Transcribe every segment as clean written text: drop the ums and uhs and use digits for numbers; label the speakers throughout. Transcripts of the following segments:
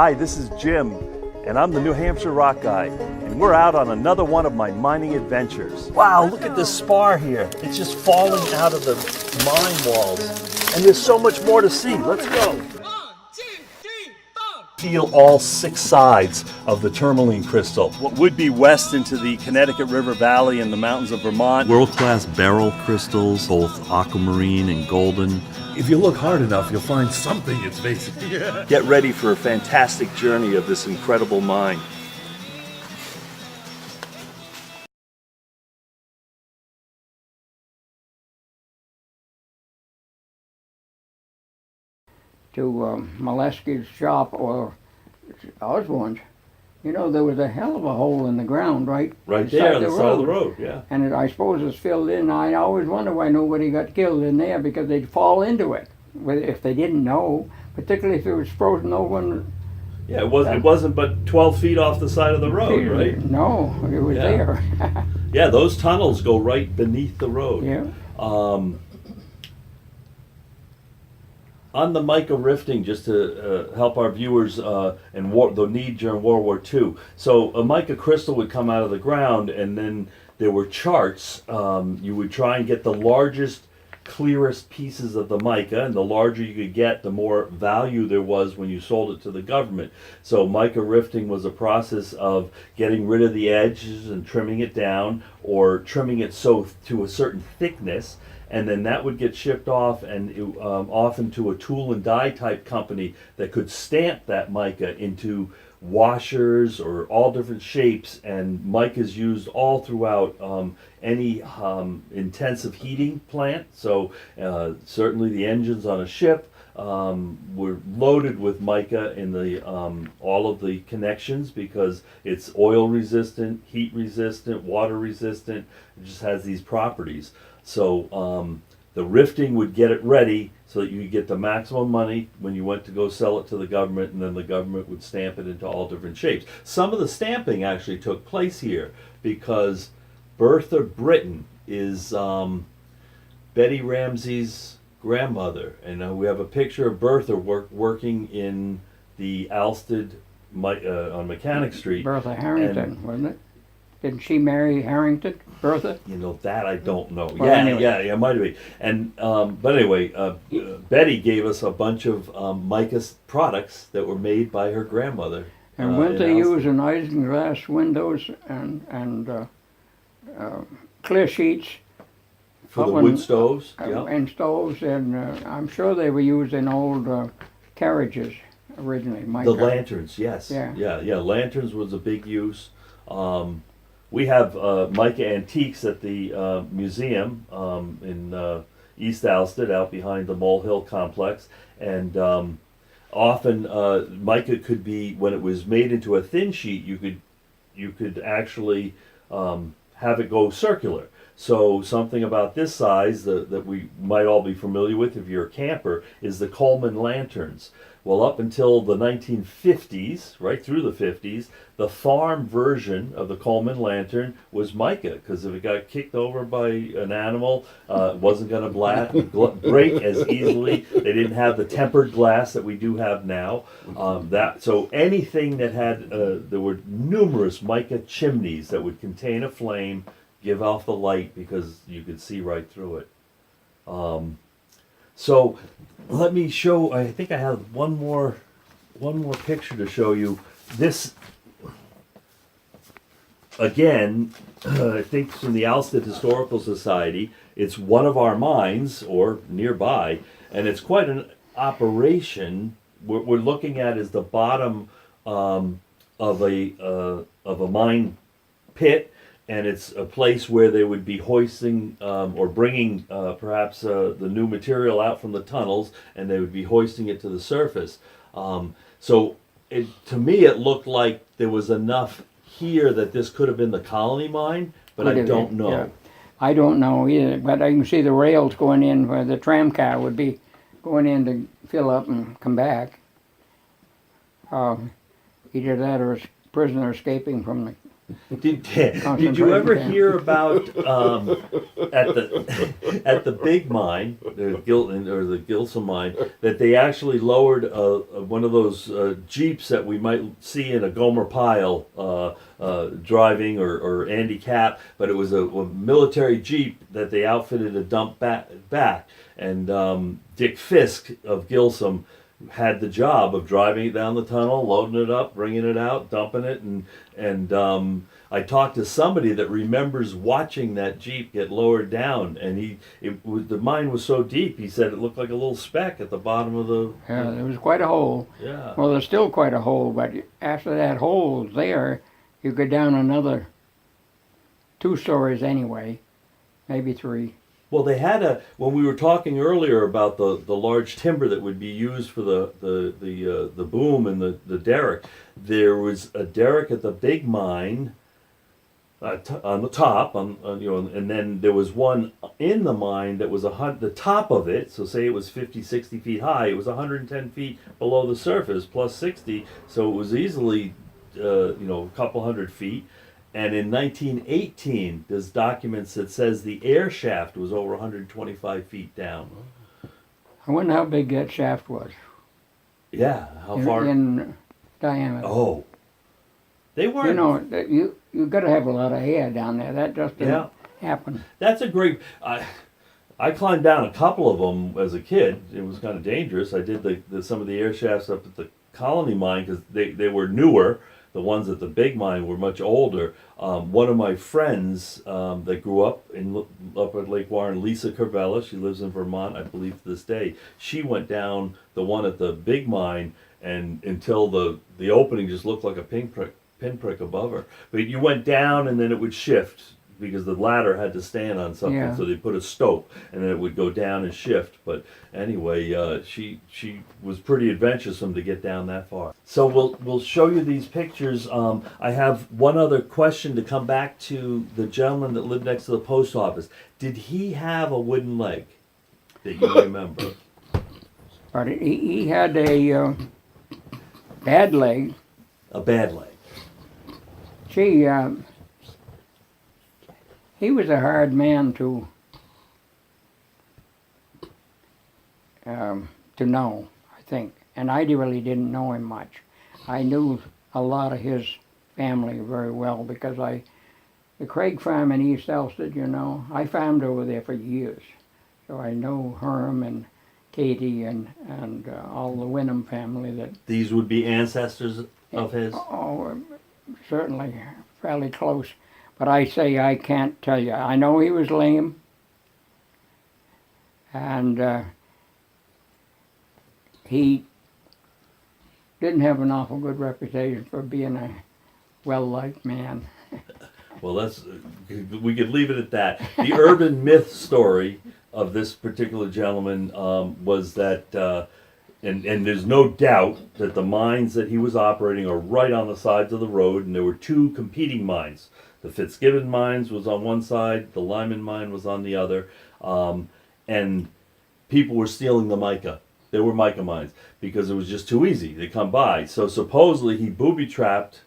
Speaker 1: Hi, this is Jim, and I'm the New Hampshire Rock Guy, and we're out on another one of my mining adventures. Wow, look at this spar here. It's just falling out of the mine walls, and there's so much more to see. Let's go.
Speaker 2: 1, 2, 3, 4.
Speaker 1: Feel all 6 sides of the tourmaline crystal. What would be west into the Connecticut River Valley and the mountains of Vermont.
Speaker 3: World-class beryl crystals, both aquamarine and golden.
Speaker 4: If you look hard enough, you'll find something it's facing.
Speaker 1: Get ready for a fantastic journey of this incredible mine.
Speaker 5: To Molesky's shop or Osborne's, you know, there was a hell of a hole in the ground right
Speaker 4: there on the side of the road, yeah.
Speaker 5: And I suppose it's filled in. I always wonder why nobody got killed in there, because they'd fall into it if they didn't know, particularly if it was frozen over. And,
Speaker 4: yeah, it wasn't but 12 feet off the side of the road, right?
Speaker 5: No, it was there.
Speaker 4: Yeah, those tunnels go right beneath the road.
Speaker 5: Yeah.
Speaker 4: On the mica rifting, just to help our viewers and the need during World War II. So a mica crystal would come out of the ground, and then there were charts. You would try and get the largest, clearest pieces of the mica, and the larger you could get, the more value there was when you sold it to the government. So mica rifting was a process of getting rid of the edges and trimming it down, or trimming it to a certain thickness, and then that would get shipped off and often to a tool and die type company that could stamp that mica into washers or all different shapes. And mica is used all throughout any intensive heating plant. So certainly the engines on a ship were loaded with mica in the all of the connections, because it's oil resistant, heat resistant, water resistant. It just has these properties. So the rifting would get it ready so that you could get the maximum money when you went to go sell it to the government, and then the government would stamp it into all different shapes. Some of the stamping actually took place here because Bertha Britton is Betty Ramsey's grandmother, and we have a picture of Bertha working in the Alsted on Mechanic Street.
Speaker 5: Bertha Harrington, wasn't it? Didn't she marry Harrington, Bertha?
Speaker 4: You know, that I don't know.
Speaker 5: Well,
Speaker 4: yeah,
Speaker 5: anyway.
Speaker 4: yeah, might be. And but anyway, Betty gave us a bunch of mica products that were made by her grandmother.
Speaker 5: And weren't they using isinglass windows and clear sheets
Speaker 4: for the wood stoves?
Speaker 5: And stoves, and I'm sure they were used in old carriages originally. Mica.
Speaker 4: The lanterns, yes. Yeah. Lanterns was a big use. We have mica antiques at the museum in East Alsted, out behind the Mole Hill complex, and often mica could be, when it was made into a thin sheet, you could actually have it go circular. So something about this size that we might all be familiar with if you're a camper is the Coleman lanterns. Well, up until the 1950s, right through the 50s, the farm version of the Coleman lantern was mica, because if it got kicked over by an animal, it wasn't going to break as easily. They didn't have the tempered glass that we do have now. So anything that had, there were numerous mica chimneys that would contain a flame, give off the light, because you could see right through it. So let me show, I think I have one more picture to show you. This, again, I think from the Alsted Historical Society. It's one of our mines, or nearby, and it's quite an operation. What we're looking at is the bottom of a mine pit, and it's a place where they would be hoisting or bringing perhaps the new material out from the tunnels, and they would be hoisting it to the surface. So to me it looked like there was enough here that this could have been the colony mine, but I don't know.
Speaker 5: Yeah. I don't know either, but I can see the rails going in where the tram car would be going in to fill up and come back. Either that or a prisoner escaping from the
Speaker 4: Did you ever hear about at the big mine, the Gilsum mine, that they actually lowered one of those jeeps that we might see in a Gomer Pyle driving or Andy Capp, but it was a military jeep that they outfitted a dump back, and Dick Fisk of Gilsum had the job of driving it down the tunnel, loading it up, bringing it out, dumping it, and I talked to somebody that remembers watching that Jeep get lowered down, and the mine was so deep, he said it looked like a little speck at the bottom of the...
Speaker 5: Yeah, there was quite a hole.
Speaker 4: Yeah.
Speaker 5: Well, there's still quite a hole, but after that hole was there, you go down another 2 stories anyway, maybe 3.
Speaker 4: Well, they had when we were talking earlier about the large timber that would be used for the boom and the derrick, there was a derrick at the big mine on the top, and then there was one in the mine that was the top of it, so say it was 50, 60 feet high, it was 110 feet below the surface, plus 60, so it was easily, a couple hundred feet. And in 1918, there's documents that says the air shaft was over 125 feet down.
Speaker 5: I wonder how big that shaft was.
Speaker 4: Yeah, how far?
Speaker 5: In diameter.
Speaker 4: Oh, they weren't.
Speaker 5: You know, you got to have a lot of air down there. That just didn't happen.
Speaker 4: That's a great. I climbed down a couple of them as a kid. It was kind of dangerous. I did some of the air shafts up at the Colony mine because they were newer. The ones at the big mine were much older. One of my friends that grew up at Lake Warren, Lisa Carvella, she lives in Vermont, I believe, to this day. She went down the one at the big mine, and until the opening just looked like a pinprick above her. But you went down, and then it would shift because the ladder had to stand on something,
Speaker 5: Yeah.
Speaker 4: so they put a stope, and then it would go down and shift. But anyway, she was pretty adventuresome to get down that far. So we'll show you these pictures. I have one other question to come back to the gentleman that lived next to the post office. Did he have a wooden leg that you remember?
Speaker 5: But he had a bad leg.
Speaker 4: A bad leg.
Speaker 5: Gee, he was a hard man to know, I think. And I really didn't know him much. I knew a lot of his family very well because the Craig farm in East Elsted, I farmed over there for years. So I know Herm and Katie and all the Wynnum family that...
Speaker 4: These would be ancestors of his?
Speaker 5: Oh, certainly, fairly close. But I say I can't tell you. I know he was lame, and he didn't have an awful good reputation for being a well-liked man.
Speaker 4: Well, we could leave it at that. The urban myth story of this particular gentleman was that, and there's no doubt that the mines that he was operating are right on the sides of the road, and there were 2 competing mines. The Fitzgibbon mines was on one side, the Lyman mine was on the other, and people were stealing the mica. They were mica mines because it was just too easy. They come by. So supposedly he booby-trapped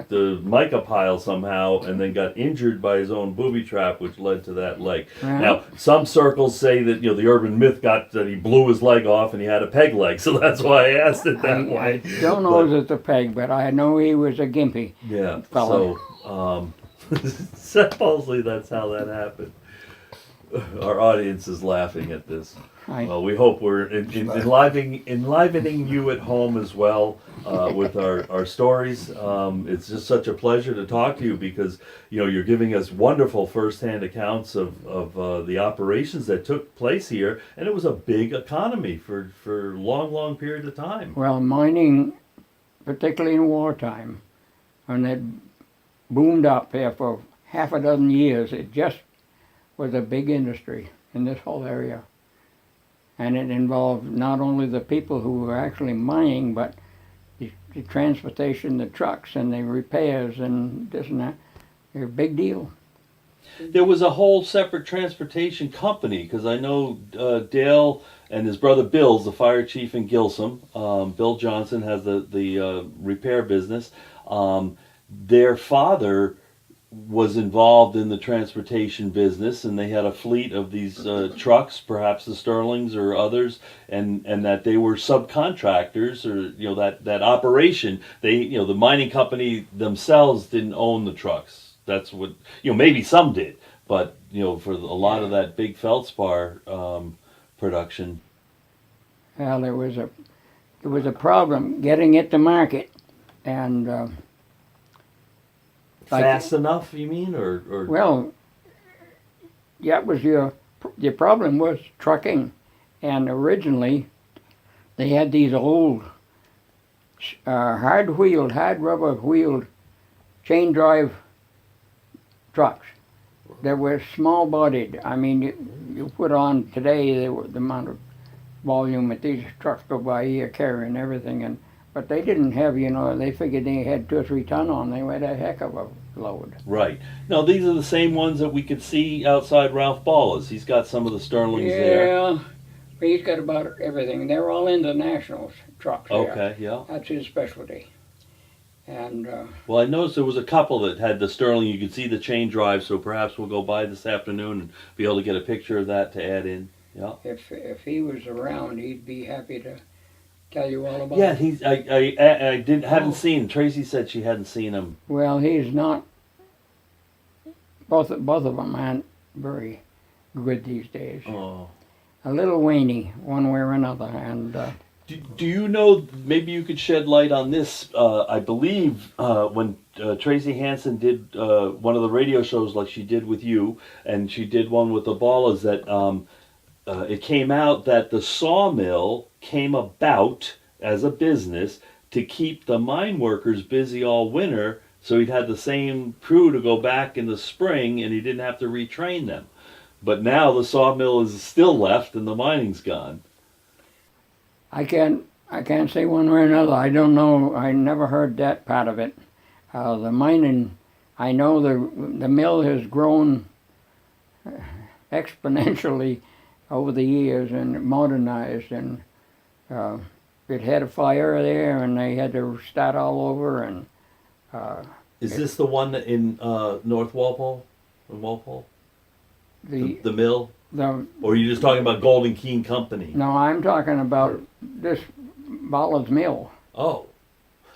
Speaker 4: the mica pile somehow and then got injured by his own booby trap, which led to that leg.
Speaker 5: Yeah.
Speaker 4: Now, some circles say that the urban myth got that he blew his leg off and he had a peg leg, so that's why I asked it that way.
Speaker 5: I don't know if it's a peg, but I know he was a gimpy.
Speaker 4: Yeah,
Speaker 5: fellow.
Speaker 4: so supposedly that's how that happened. Our audience is laughing at this. Well, we hope we're enlivening you at home as well with our stories. It's just such a pleasure to talk to you because you're giving us wonderful firsthand accounts of the operations that took place here, and it was a big economy for a long period of time.
Speaker 5: Well, mining, particularly in wartime, when it boomed up there for half a dozen years, it just was a big industry in this whole area. And it involved not only the people who were actually mining, but the transportation, the trucks, and the repairs, and this and that. They're a big deal.
Speaker 4: There was a whole separate transportation company, because I know Dale and his brother Bill's the fire chief in Gilsum. Bill Johnson has the repair business. their father was involved in the transportation business, and they had a fleet of these trucks, perhaps the Sterlings or others, and that they were subcontractors, or that operation. They the mining company themselves didn't own the trucks. That's what maybe some did, but for a lot of that big feldspar production.
Speaker 5: Well, there was a problem getting it to market, and
Speaker 4: Fast enough, you mean, or
Speaker 5: well, that was your problem was trucking, and originally they had these old hard rubber wheeled chain drive trucks that were small bodied. I mean, you put on today the amount of volume that these trucks go by here carrying everything, but they didn't have, they figured they had 2 or 3 ton on. They had a heck of a load.
Speaker 4: Right. Now, these are the same ones that we could see outside Ralph Balla's. He's got some of the Sterlings there.
Speaker 5: Yeah, he's got about everything. They're all international trucks.
Speaker 4: Okay, yeah.
Speaker 5: That's his specialty. And
Speaker 4: well, I noticed there was a couple that had the Sterling. You could see the chain drive, so perhaps we'll go by this afternoon and be able to get a picture of that to add in. Yeah.
Speaker 5: if he was around, he'd be happy to tell you all about
Speaker 4: Yeah,
Speaker 5: it.
Speaker 4: I hadn't seen. Tracy said she hadn't seen him.
Speaker 5: Well, he's not. Both of them aren't very good these days.
Speaker 4: Oh.
Speaker 5: A little whiny, one way or another, and.
Speaker 4: Do you know, maybe you could shed light on this, I believe when Tracy Hansen did one of the radio shows like she did with you, and she did one with the Ballas, that it came out that the sawmill came about as a business to keep the mine workers busy all winter, so he'd had the same crew to go back in the spring, and he didn't have to retrain them. But now the sawmill is still left and the mining's gone.
Speaker 5: I can't say one way or another. I don't know. I never heard that part of it. The mining, I know the mill has grown exponentially over the years and modernized, and it had a fire there, and they had to start all over. And
Speaker 4: is this the one in North Walpole? In Walpole? The mill? Or are you just talking about Golden Keen Company?
Speaker 5: No, I'm talking about this Ballard's Mill.
Speaker 4: Oh,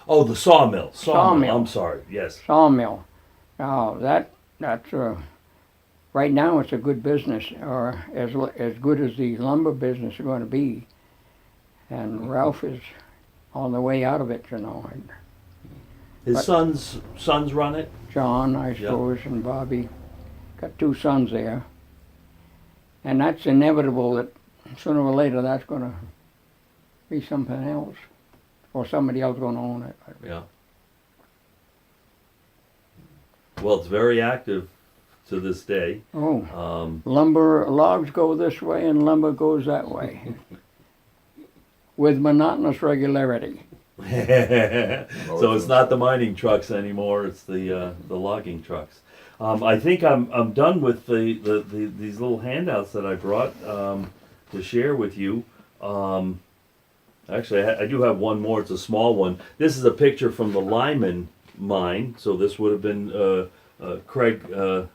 Speaker 4: the sawmill. Sawmill. I'm sorry. Yes.
Speaker 5: Sawmill. Now that's right now it's a good business, or as good as the lumber business is going to be. And Ralph is on the way out of it,
Speaker 4: His sons run it.
Speaker 5: John, I suppose, and Bobby. Got 2 sons there. And that's inevitable that sooner or later that's going to be something else, or somebody else going to own it.
Speaker 4: Yeah. Well, it's very active to this day.
Speaker 5: Oh, lumber logs go this way and lumber goes that way, with monotonous regularity.
Speaker 4: So it's not the mining trucks anymore; it's the logging trucks. I think I'm done with these little handouts that I brought to share with you. Actually, I do have one more. It's a small one. This is a picture from the Lyman mine. So this would have been Craig.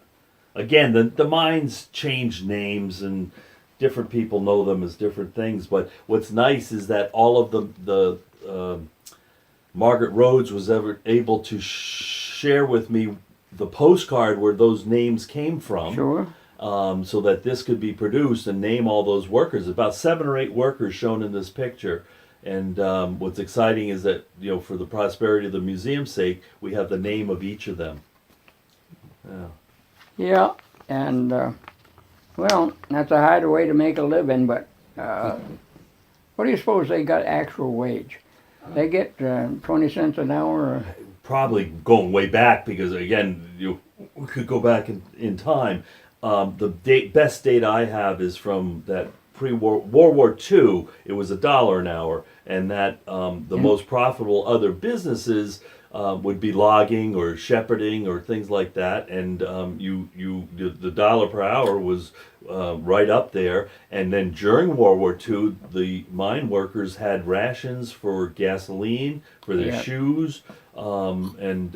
Speaker 4: Again, the mines change names, and different people know them as different things. But what's nice is that all of the Margaret Rhodes was ever able to share with me the postcard where those names came from.
Speaker 5: Sure.
Speaker 4: So that this could be produced and name all those workers. About 7 or 8 workers shown in this picture. And what's exciting is that, for the prosperity of the museum's sake, we have the name of each of them. Yeah.
Speaker 5: Yeah, and well, that's a hard way to make a living, but what do you suppose they got actual wage? They get 20 cents an hour? Or?
Speaker 4: Probably going way back, because again, we could go back in time. The best data I have is from that World War II. It was $1 an hour, and that the most profitable other businesses would be logging or shepherding or things like that, and the dollar per hour was right up there. And then during World War II, the mine workers had rations for gasoline, for their
Speaker 5: Yeah.
Speaker 4: shoes, and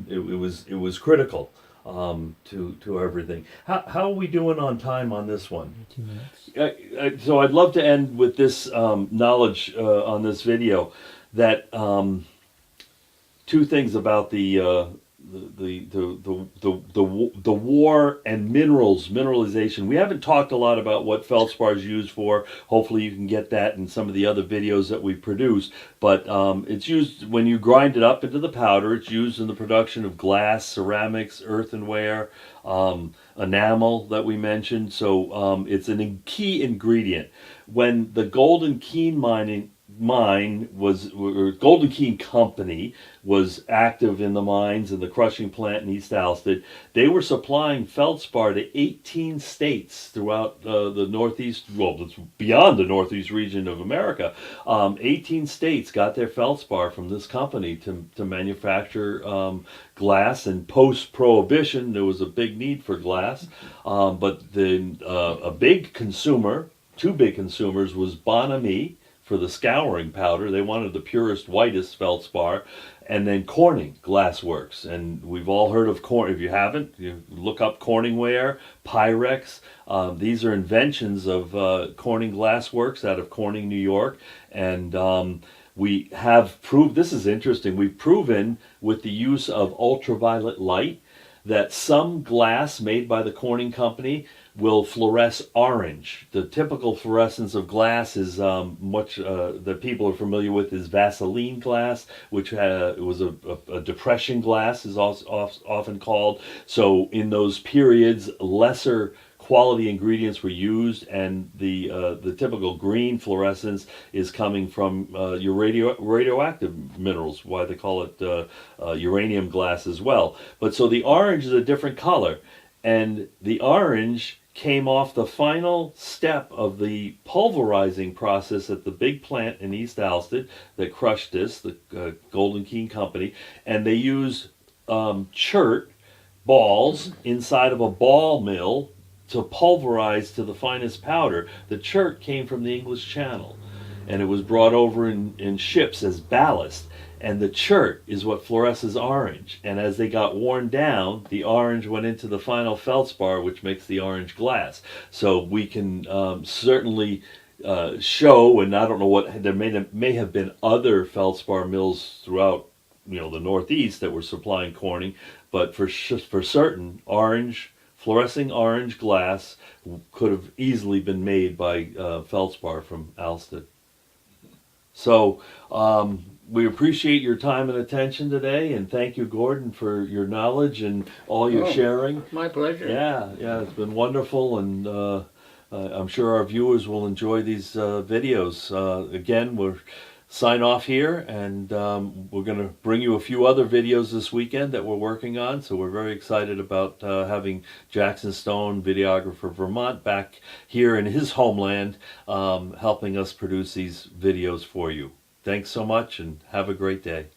Speaker 4: it was critical to everything. How are we doing on time on this one?
Speaker 6: 2 minutes.
Speaker 4: So I'd love to end with this knowledge on this video that two things about the war and mineralization. We haven't talked a lot about what feldspar is used for. Hopefully you can get that in some of the other videos that we produce. But it's used when you grind it up into the powder. It's used in the production of glass, ceramics, earthenware, enamel that we mentioned. So it's a key ingredient. When the Golden Keen Golden Keen Company was active in the mines and the crushing plant in East Alsted, they were supplying feldspar to 18 states throughout the Northeast, well, it's beyond the Northeast region of America. 18 states got their feldspar from this company to manufacture glass, and post-Prohibition there was a big need for glass, but a big consumer, two big consumers, was Bonamy for the scouring powder. They wanted the purest, whitest feldspar, and then Corning Glassworks. And we've all heard of Corning. If you haven't, you look up Corningware, Pyrex. These are inventions of Corning Glassworks out of Corning, New York. And we have proved, this is interesting, we've proven with the use of ultraviolet light that some glass made by the Corning Company will fluoresce orange. The typical fluorescence of glass is much that people are familiar with is Vaseline glass, which was a depression glass, is also often called. So in those periods, lesser quality ingredients were used, and the typical green fluorescence is coming from your radioactive minerals, why they call it uranium glass as well. But so the orange is a different color, and the orange came off the final step of the pulverizing process at the big plant in East Alsted that crushed this, the Golden Keen Company, and they used chert balls inside of a ball mill to pulverize to the finest powder. The chert came from the English Channel, and it was brought over in ships as ballast. And the chert is what fluoresces orange. And as they got worn down, the orange went into the final feldspar, which makes the orange glass. So we can certainly show, and I don't know what, there may have been other feldspar mills throughout the Northeast that were supplying Corning, but for certain, fluorescing orange glass could have easily been made by feldspar from Alsted. So we appreciate your time and attention today, and thank you, Gordon, for your knowledge and all your sharing.
Speaker 5: My pleasure.
Speaker 4: Yeah, it's been wonderful, and I'm sure our viewers will enjoy these videos. Again, we'll sign off here, and we're going to bring you a few other videos this weekend that we're working on, so we're very excited about having Jackson Stone, videographer Vermont, back here in his homeland, helping us produce these videos for you. Thanks so much, and have a great day.